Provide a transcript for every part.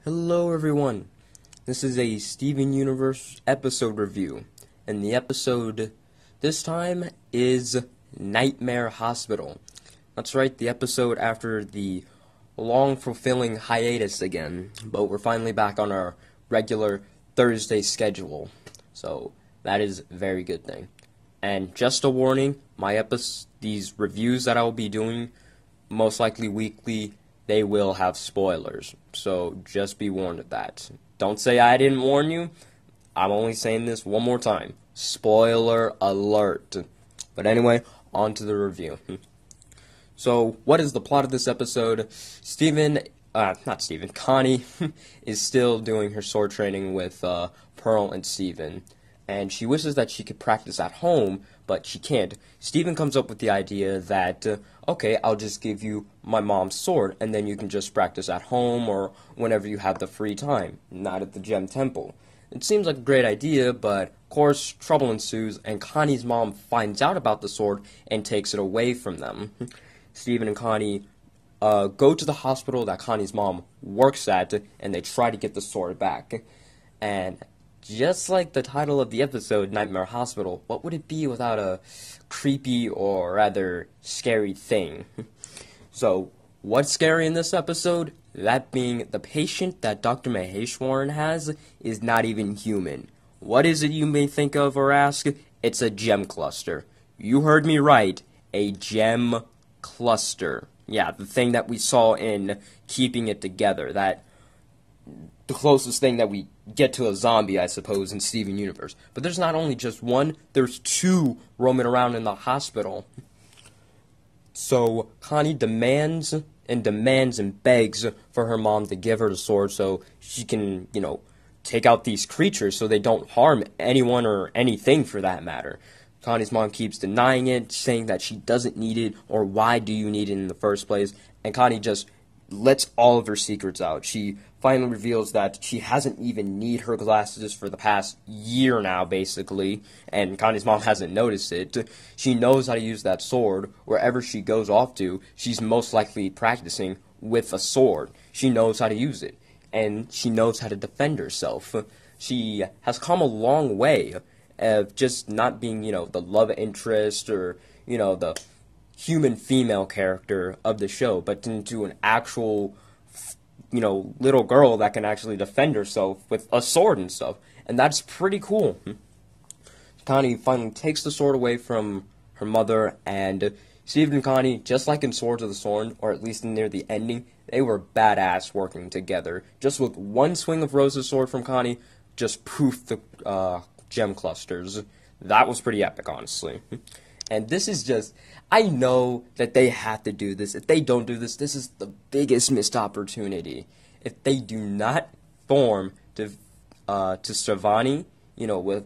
Hello everyone, this is a Steven Universe episode review, and the episode this time is Nightmare Hospital. That's right, the episode after the long fulfilling hiatus again, but we're finally back on our regular Thursday schedule, so that is a very good thing. And just a warning, these reviews that I will be doing, most likely weekly, they will have spoilers, so just be warned of that. Don't say I didn't warn you. I'm only saying this one more time. Spoiler alert. But anyway, on to the review. So, what is the plot of this episode? Connie is still doing her sword training with Pearl and Steven, and she wishes that she could practice at home, but she can't. Steven comes up with the idea that, okay, I'll just give you my mom's sword, and then you can just practice at home or whenever you have the free time, not at the gem temple. It seems like a great idea, but of course, trouble ensues, and Connie's mom finds out about the sword and takes it away from them. Steven and Connie go to the hospital that Connie's mom works at, and they try to get the sword back. And just like the title of the episode, Nightmare Hospital, what would it be without a creepy or rather scary thing? So, what's scary in this episode? That being the patient that Dr. Maheswaran has is not even human. What is it you may think of or ask? It's a gem cluster. You heard me right, a gem cluster. Yeah, the thing that we saw in Keeping It Together, the closest thing that we get to a zombie, I suppose, in Steven Universe. But there's not only just one, there's two roaming around in the hospital. So Connie demands and begs for her mom to give her the sword so she can, take out these creatures so they don't harm anyone or anything for that matter. Connie's mom keeps denying it, saying that she doesn't need it, or why do you need it in the first place? And Connie just lets all of her secrets out. She finally reveals that she hasn't even need her glasses for the past year now, basically, and Connie's mom hasn't noticed it. She knows how to use that sword. Wherever she goes off to, she's most likely practicing with a sword. She knows how to use it, and she knows how to defend herself. She has come a long way of just not being, the love interest or, the human female character of the show, but into an actual, little girl that can actually defend herself with a sword and stuff. And that's pretty cool. Connie finally takes the sword away from her mother, and Steven and Connie, just like in Swords of the Sword, or at least near the ending, they were badass working together. Just with one swing of Rose's sword from Connie, just poofed the gem clusters. That was pretty epic, honestly. And this is just, I know that they have to do this. If they don't do this, this is the biggest missed opportunity. If they do not form to Stravani, with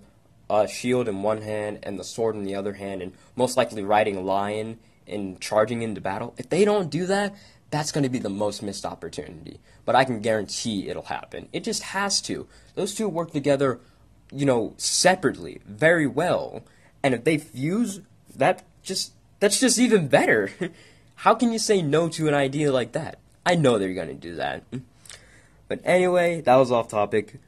a shield in one hand and the sword in the other hand, and most likely riding a lion and charging into battle, if they don't do that, that's going to be the most missed opportunity. But I can guarantee it'll happen. It just has to. Those two work together, separately, very well. And if they fuse, that's just even better. How can you say no to an idea like that? I know they're going to do that. But anyway, that was off topic.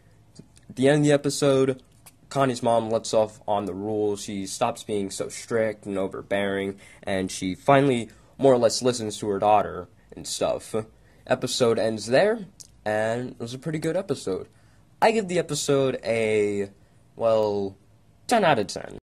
At the end of the episode, Connie's mom lets off on the rules. She stops being so strict and overbearing, and she finally more or less listens to her daughter and stuff. Episode ends there, and it was a pretty good episode. I give the episode a, 10 out of 10.